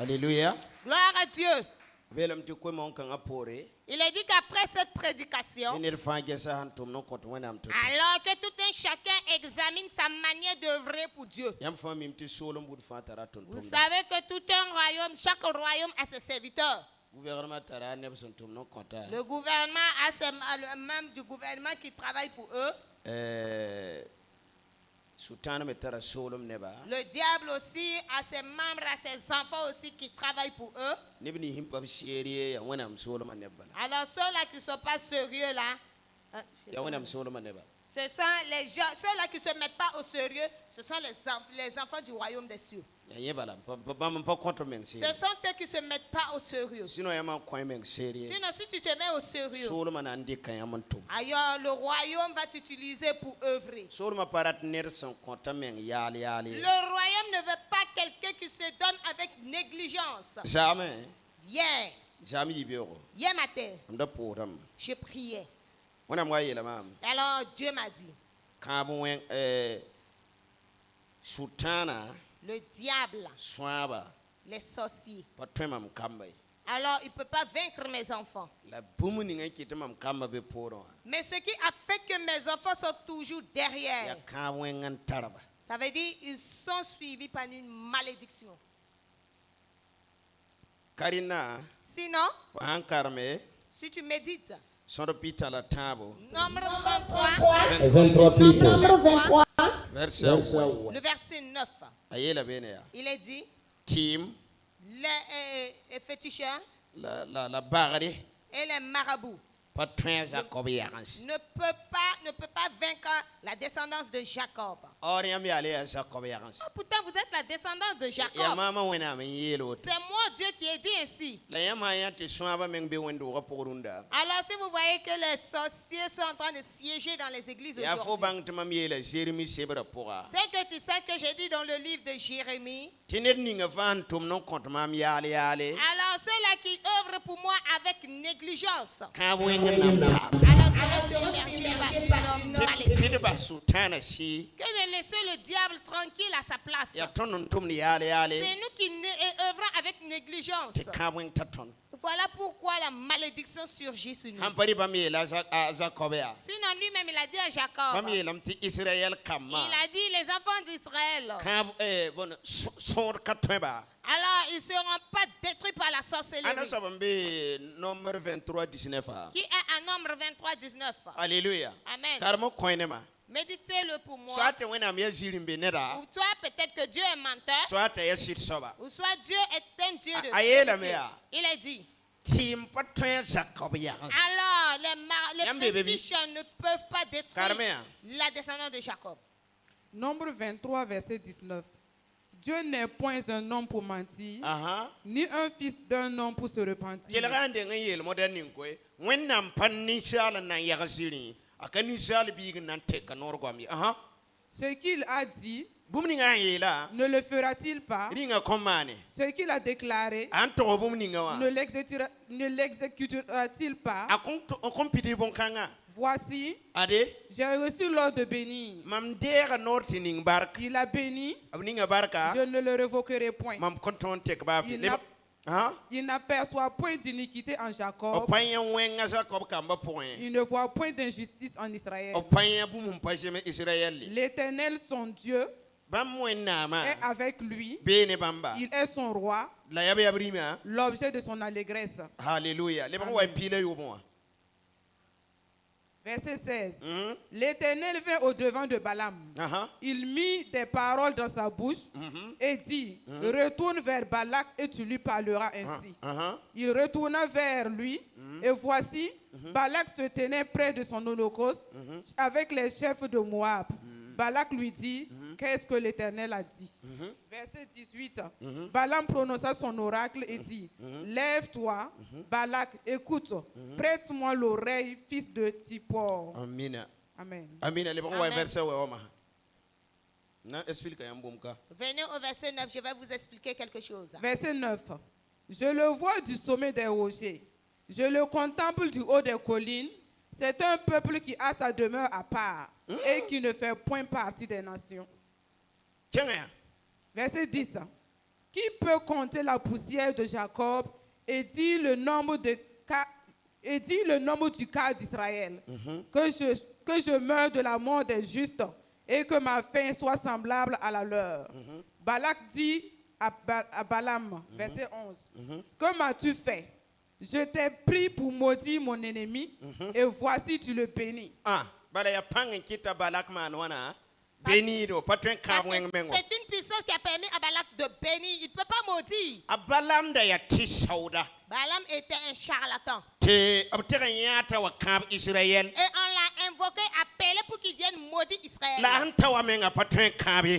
Alléluia. Gloire à Dieu. Il a dit qu'après cette prédication, alors que tout un chacun examine sa manière d'œuvrer pour Dieu. Vous savez que tout un royaume, chaque royaume a ses serviteurs. Le gouvernement a ses membres du gouvernement qui travaillent pour eux. Le diable aussi a ses membres, a ses enfants aussi qui travaillent pour eux. Alors ceux-là qui ne sont pas sérieux là, ce sont les gens, ceux-là qui ne se mettent pas au sérieux, ce sont les enfants du royaume des cieux. Ce sont ceux qui ne se mettent pas au sérieux. Sinon, si tu te mets au sérieux, ailleurs, le royaume va t'utiliser pour œuvrer. Le royaume ne veut pas quelqu'un qui se donne avec négligence. Jamais. Hier matin, je priais. Alors Dieu m'a dit, le diable, les sorciers, alors il ne peut pas vaincre mes enfants. Mais ce qui a fait que mes enfants sont toujours derrière, ça veut dire qu'ils sont suivis par une malédiction. Sinon, si tu médites, Nombre 23, le verset 9, il est dit, les féticheurs et les marabouts ne peut pas vaincre la descendance de Jacob. Pourtant, vous êtes la descendance de Jacob. C'est moi, Dieu, qui ai dit ainsi. Alors, si vous voyez que les sorciers sont en train de siéger dans les églises aujourd'hui, c'est que tu sais que j'ai dit dans le livre de Jérémie. Alors, ceux-là qui œuvrent pour moi avec négligence, alors que de laisser le diable tranquille à sa place. C'est nous qui œuvrons avec négligence. Voilà pourquoi la malédiction surgit sur nous. Sinon lui-même il a dit à Jacob, il a dit les enfants d'Israël, alors ils ne seront pas détruits par la sorcellerie. Qui est un nombre 23, 19. Alléluia. Amen. Méditez-le pour moi. Ou soit peut-être que Dieu est menteur. Ou soit Dieu est un Dieu de vérité. Il a dit. Alors les féticheurs ne peuvent pas détruire la descendance de Jacob. Nombre 23, verset 19. Dieu n'est point un homme pour mentir, ni un fils d'un homme pour se repentir. Ce qu'il a dit, ne le fera-t-il pas? Ce qu'il a déclaré, ne l'exécutera-t-il pas? Voici, j'ai reçu l'ordre de bénir. Il a béni, je ne le révoquerai point. Il n'aperçoit point d'iniquité en Jacob. Il ne voit point d'injustice en Israël. L'Éternel, son Dieu, est avec lui. Il est son roi, l'objet de son allégresse. Alléluia. Verset 16. L'Éternel vint au-devant de Balaam. Il mit des paroles dans sa bouche et dit, retourne vers Balak et tu lui parleras ainsi. Il retourna vers lui et voici, Balak se tenait près de son holocauste avec les chefs de Moab. Balak lui dit, qu'est-ce que l'Éternel a dit? Verset 18. Balaam prononça son oracle et dit, lève-toi, Balak, écoute, prête-moi l'oreille, fils de Tippor. Amen. Amen. Amen. Venez au verset 9, je vais vous expliquer quelque chose. Verset 9. Je le vois du sommet des rochers, je le contemple du haut des collines. C'est un peuple qui a sa demeure à part et qui ne fait point partie des nations. Verset 10. Qui peut compter la poussière de Jacob et dit le nombre du quart d'Israël, que je meure de la mort des justes et que ma fin soit semblable à la leur. Balak dit à Balaam, verset 11, que m'as-tu fait? Je t'ai pris pour maudire mon ennemi et voici tu le bénis. C'est une puissance qui a permis à Balak de bénir. Il ne peut pas maudire. Balaam était un charlatan. Et on l'a invoqué, appelé pour qu'il vienne maudire Israël.